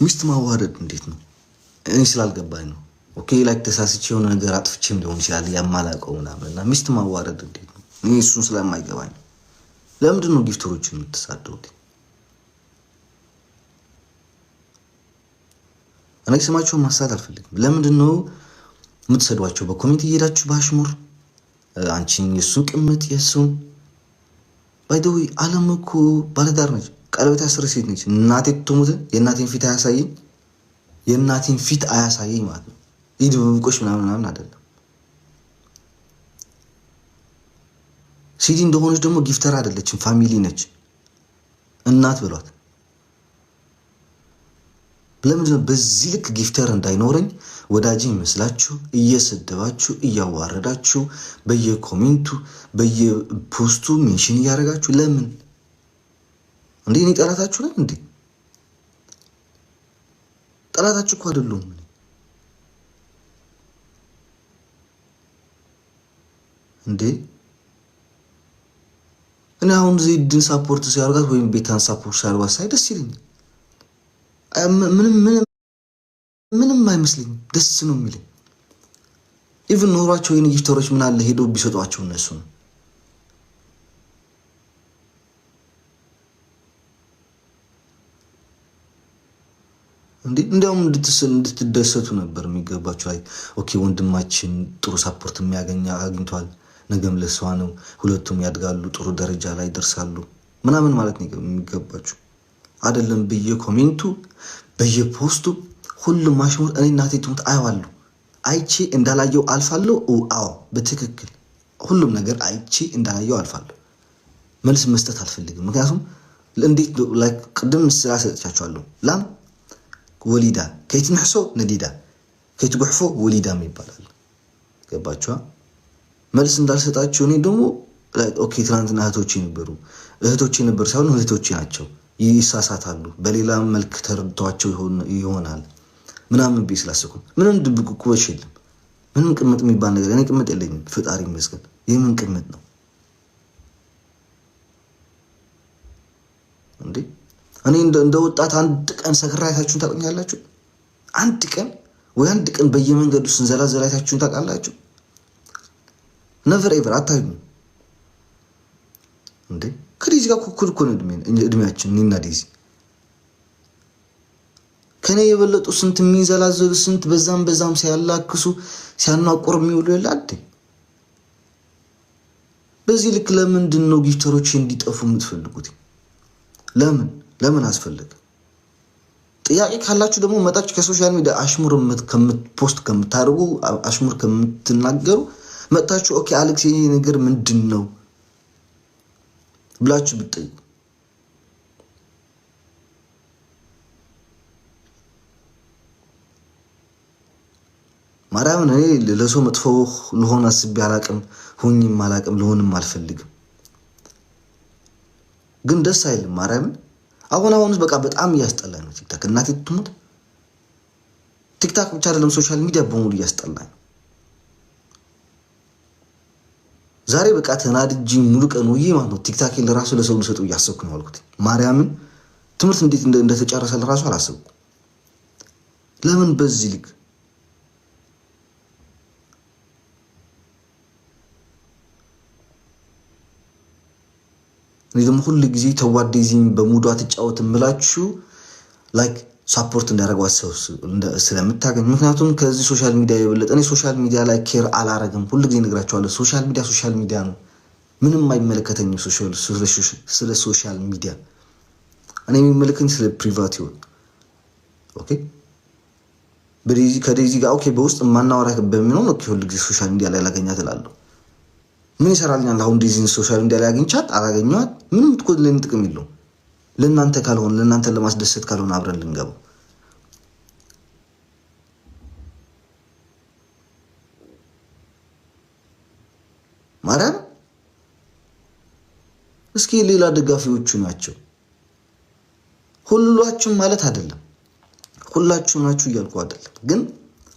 ሚስት ማዋረድ እንዴት ነው? እኔ ስላልገባኝ ነው። ኦኬ ላይክ ተሳስቼ የሆነ ነገር አጥፍቼም ሊሆን ይችላል ያማላቀው ምናምንና ሚስት ማዋረድ እንዴት ነው? እኔ እሱን ስለማይገባኝ ለምንድን ነው ጊፍተሮችን የምትሳደቡት? እኔ ስማቸውን ማሳት አልፈልግም። ለምንድን ነው የምትሰዷቸው? በኮሜንት እየሄዳችሁ በአሽሙር አንቺን የሱን ቅምጥ የሱን ባይደዊ ዓለም እኮ ባለዳር ነች። ቀለበት ያሰረ ሴት ነች። እናቴ ትሙት የእናቴን ፊት አያሳየኝ ማለት ነው። ይህ ድብብቆሽ ምናምን አይደለም። ሲዲ እንደሆነች ደግሞ ጊፍተር አይደለችም፣ ፋሚሊ ነች። እናት ብሏት። ለምንድን ነው በዚህ ልክ ጊፍተር እንዳይኖረኝ ወዳጅ ይመስላችሁ እየሰደባችሁ እያዋረዳችሁ በየኮሜንቱ በየፖስቱ ሜንሽን እያደረጋችሁ ለምን እንዴ? እኔ ጠላታችሁ ነኝ እንዴ? ጠላታችሁ እኮ አይደለሁም እንዴ። እኔ አሁን ዜድን ሳፖርት ሲያርጋት ወይም ቤታን ሳፖርት ሲያርጋት ሳይ ደስ ይለኛል። ምንም አይመስለኝም፣ ደስ ነው የሚለኝ። ኢቭን ኖሯቸው የኔ ጊፍተሮች ምን አለ ሄደው ቢሰጧቸው እነሱ ነው እንዴ። እንዲያውም እንድትደሰቱ ነበር የሚገባቸው። አይ ኦኬ ወንድማችን ጥሩ ሳፖርት አግኝቷል፣ ነገም ለሷ ነው፣ ሁለቱም ያድጋሉ፣ ጥሩ ደረጃ ላይ ይደርሳሉ ምናምን ማለት ነው የሚገባችሁ አይደለም። በየኮሜንቱ በየፖስቱ ሁሉም ማሽሙር እኔ እናቴ ትሙት አየዋለሁ። አይቼ እንዳላየው አልፋለሁ። አዎ በትክክል ሁሉም ነገር አይቼ እንዳላየው አልፋለሁ። መልስ መስጠት አልፈልግም። ምክንያቱም እንዴት ላይክ ቅድም ስራ ሰጥቻችኋለሁ። ላም ወሊዳ ከይትንሕሶ ነዲዳ ከይትጉሕፎ ወሊዳ ይባላል። ገባችኋ? መልስ እንዳልሰጣችሁ እኔ ደግሞ ኦኬ ትናንትና እህቶቼ ነበሩ ሳይሆን እህቶቼ ናቸው፣ ይሳሳታሉ፣ በሌላ መልክ ተረድተዋቸው ይሆናል ምናምን ቤት ስላሰብኩ ምንም ድብቅ ኩበሽ የለም። ምንም ቅምጥ የሚባል ነገር እኔ ቅምጥ የለኝም፣ ፈጣሪ ይመስገን። የምን ቅምጥ ነው እንዴ? እኔ እንደ ወጣት አንድ ቀን ሰክራ አይታችሁን ታውቁኛላችሁ? አንድ ቀን በየመንገዱ ስንዘላዘላ አይታችሁን ታውቃላችሁ? ነቨር ኤቨር አታዩኝ እንዴ? ከዲዚ ጋር ኩኩል እኮ ነው እድሜያችን። እኔና ዲዚ ከኔ የበለጡ ስንት የሚንዘላዘሉ ስንት በዛም ሲያላክሱ ሲያናቆር የሚውሉ የላዴ። በዚህ ልክ ለምንድን ነው ጊፍተሮች እንዲጠፉ የምትፈልጉት? ለምን አስፈልግ? ጥያቄ ካላችሁ ደግሞ መጣችሁ ከሶሻል ሚዲያ አሽሙር ፖስት ከምታደርጉ አሽሙር ከምትናገሩ መጣችሁ ኦኬ አሌክስ ይሄ ነገር ምንድን ነው ብላችሁ ብትጠይቁ። ማርያምን እኔ ለሰው መጥፎ ልሆን አስቤ አላቅም፣ ሆኝም አላቅም፣ ልሆንም አልፈልግም። ግን ደስ አይልም ማርያምን። አሁንስ በቃ በጣም እያስጠላኝ ነው ቲክታክ። እናቴ ትሙት ቲክታክ ብቻ አይደለም ሶሻል ሚዲያ በሙሉ እያስጠላኝ ነው። ዛሬ በቃ ተናድጄ ሙሉ ቀን ውዬ ማለት ነው ቲክታክ ለራሱ ለሰው ልሰጡ እያሰብኩ ነው አልኩት። ማርያምን ትምህርት እንዴት እንደተጨረሰ ለራሱ አላሰብኩ። ለምን በዚህ ልክ እኔ ደግሞ ሁሉ ጊዜ ተዋደዚኝ በሙዷ ተጫወት እምላችሁ ላይክ ሳፖርት እንዳደረገው ስለምታገኝ። ምክንያቱም ከዚህ ሶሻል ሚዲያ የበለጠ እኔ ሶሻል ሚዲያ ላይ ኬር አላረግም። ሁሉ ጊዜ እነግራችኋለሁ ሶሻል ሚዲያ ነው፣ ምንም አይመለከተኝም ስለ ሶሻል ሚዲያ። እኔ የሚመለከኝ ስለ ፕሪቫት ይሆን ኦኬ። ከዴዚ ጋር ኦኬ በውስጥ ማናወራ በሚሆን ኦኬ ሁሉ ጊዜ ሶሻል ሚዲያ ላይ ላገኛት እላለሁ። ምን ይሰራልኛል አሁን ዴዚን ሶሻል ሚዲያ ላይ አግኝቻት አላገኘኋት? ምንም እኮ ለኔ ጥቅም የለውም። ለእናንተ ካልሆነ ለእናንተ ለማስደሰት ካልሆነ አብረን ልንገባው ማርያም። እስኪ ሌላ ደጋፊዎቹ ናቸው። ሁላችሁም ማለት አይደለም፣ ሁላችሁም ናችሁ እያልኩ አይደለም። ግን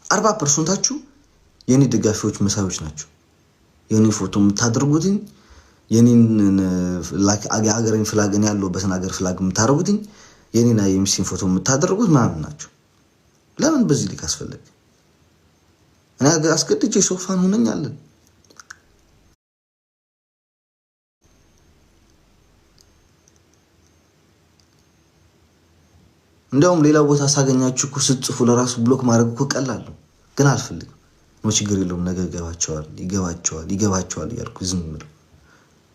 40%ታችሁ የኔ ደጋፊዎች መሳዮች ናቸው። የኔ ፎቶ የምታደርጉትኝ የኔን ላይክ አገሬን ፍላግን ያለውበትን ሀገር ፍላግ የምታደርጉትኝ የኔና የሚስቲን ፎቶ የምታደርጉት ምናምን ናቸው። ለምን በዚህ ልክ አስፈለገ? እኔ አስገድጄ ሶፋን ሆነኛለን። እንዲያውም ሌላ ቦታ ሳገኛችሁ እኮ ስትጽፉ ለራሱ ብሎክ ማድረግ እኮ ቀላል ነው፣ ግን አልፈልግም። ነው ችግር የለውም ነገ ይገባቸዋል እያልኩ ዝም ብለው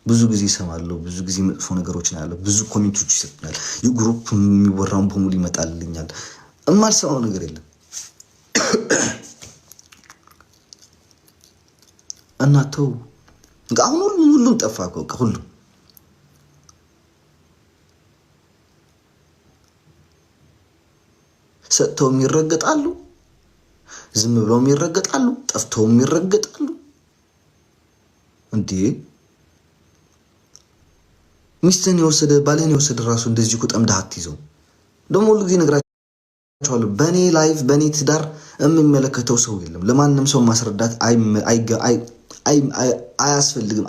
ብዙ ጊዜ እሰማለሁ። ብዙ ጊዜ መጥፎ ነገሮች ነው ያለው። ብዙ ኮሜንቶች ይሰጡኛል። የግሩፕ የሚወራውን በሙሉ ይመጣልኛል። እማልሰማው ነገር የለም እና ተው። አሁን ሁሉም ጠፋ እኮ ሁሉም ሰጥተውም ይረገጣሉ፣ ዝም ብለውም ይረገጣሉ፣ ጠፍተውም ይረገጣሉ። እንዴ ሚስትን የወሰደ ባልን የወሰደ ራሱ እንደዚህ እኮ ጠምደህ አትይዘው። ደግሞ ሁሉ ጊዜ ነግራቸዋለሁ፣ በእኔ ላይፍ በእኔ ትዳር የሚመለከተው ሰው የለም። ለማንም ሰው ማስረዳት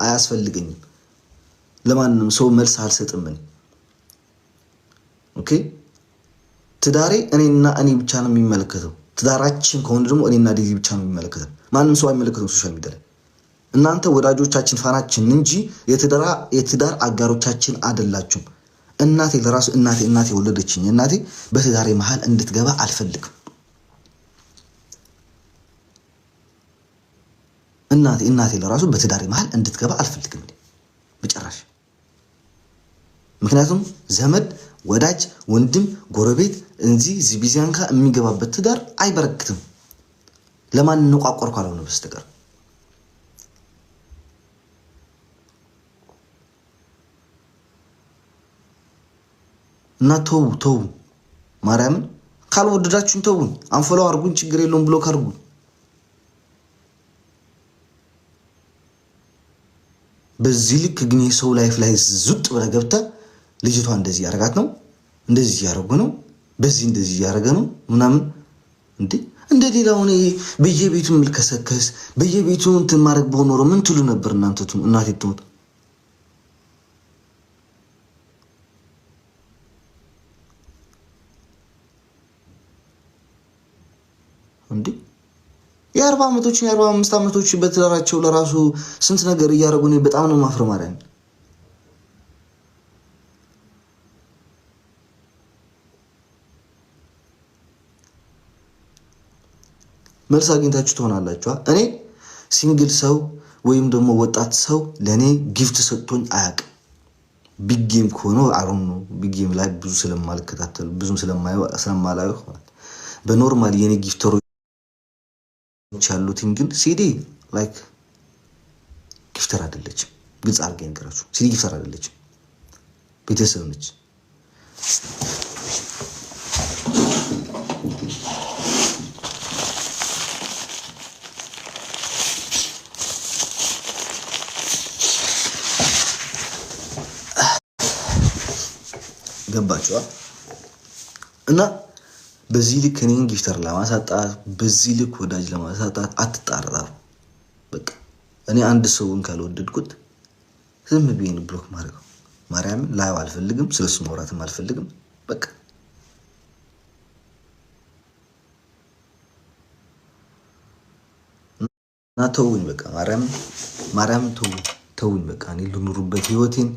አያስፈልገኝም። ለማንም ሰው መልስ አልሰጥም። ኦኬ ትዳሬ እኔና እኔ ብቻ ነው የሚመለከተው። ትዳራችን ከሆነ ደግሞ እኔና ዴዚ ብቻ ነው የሚመለከተው። ማንም ሰው አይመለከተው። ሶሻል ሚዲያ ላይ እናንተ ወዳጆቻችን ፋናችን እንጂ የትዳር አጋሮቻችን አይደላችሁም። እናቴ ለራሱ እናቴ ወለደችኝ። እናቴ በትዳሬ መሃል እንድትገባ አልፈልግም። እናቴ ለራሱ በትዳሬ መሃል እንድትገባ አልፈልግም በጭራሽ። ምክንያቱም ዘመድ፣ ወዳጅ፣ ወንድም፣ ጎረቤት እንዚህ ዚቢዚያንካ የሚገባበት ትዳር አይበረክትም። ለማን እንቋቋር ካልሆነ በስተቀር እና ተው ማርያምን ካልወደዳችሁኝ ተውኝ። አንፎሎው አርጉኝ፣ ችግር የለውም ብሎክ አርጉኝ። በዚህ ልክ ግን የሰው ላይፍ ላይ ዙጥ ብለህ ገብተህ ልጅቷ እንደዚህ ያረጋት ነው፣ እንደዚህ ያረጉ ነው፣ በዚህ እንደዚህ ያረገ ነው ምናምን እንደ ሌላው ነው በየቤቱ ምልከሰከስ በየቤቱ እንትን ማድረግ በሆነ ምን ትሉ ነበር እናቴ ትሞት እንዴ የ40 ዓመቶች የ45 ዓመቶች በትዳራቸው ለራሱ ስንት ነገር እያረጉ ነው። በጣም ነው ማፍረ ማርያም። መልስ አግኝታችሁ ትሆናላችሁ። እኔ ሲንግል ሰው ወይም ደግሞ ወጣት ሰው ለኔ ጊፍት ሰጥቶኝ አያውቅም። ቢግ ጌም ከሆነ አሮን ነው። ቢግ ጌም ላይ ብዙ ስለማልከታተል ብዙም ስለማላየው በኖርማል የኔ ጊፍተሮች ያሉትን ግን ሲዲ ላይክ ጊፍተር አይደለችም። ግልጽ አድርገኝ ንገራችሁ። ሲዲ ጊፍተር አይደለችም፣ ቤተሰብ ነች። ገባችኋ? እና በዚህ ልክ እኔን ጊፍተር ለማሳጣት በዚህ ልክ ወዳጅ ለማሳጣት አትጣራሩ። በቃ እኔ አንድ ሰውን ካልወደድኩት ዝም ብዬን ብሎክ ማድረግ ማርያምን ላይው አልፈልግም፣ ስለሱ ማውራትም አልፈልግም። በቃ እና ተውኝ፣ በቃ ማርያም ተውኝ። በቃ እኔ ልኑሩበት ህይወቴን።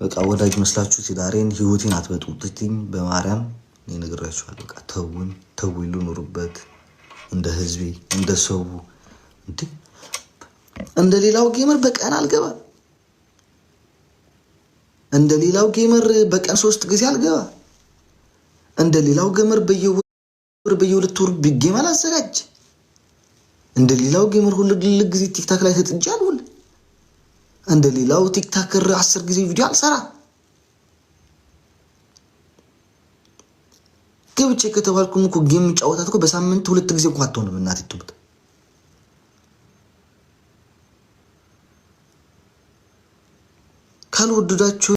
በቃ ወዳጅ መስላችሁ ትዳሬን ህይወቴን አትበጡትኝ በማርያም እኔ ነግራችኋለሁ። በቃ ተውኝ ልኑሩበት እንደ ህዝቤ እንደ ሰው። እንደ ሌላው ጌመር በቀን አልገባ፣ እንደ ሌላው ጌመር በቀን 3 ጊዜ አልገባ፣ እንደ ሌላው ጌመር በየሁለት ወር ጌም አላዘጋጅ፣ እንደ ሌላው ጌመር ሁሉ ጊዜ ቲክታክ ላይ ተጥጃ አልውል፣ እንደ ሌላው ቲክታከር 10 ጊዜ ቪዲዮ አልሰራ። ገብቼ ከተባልኩም እኮ ጌም ጫወታት እኮ በሳምንት 2 ጊዜ እንኳን አትሆንም። እናት ይጥብት ካልወደዳችሁ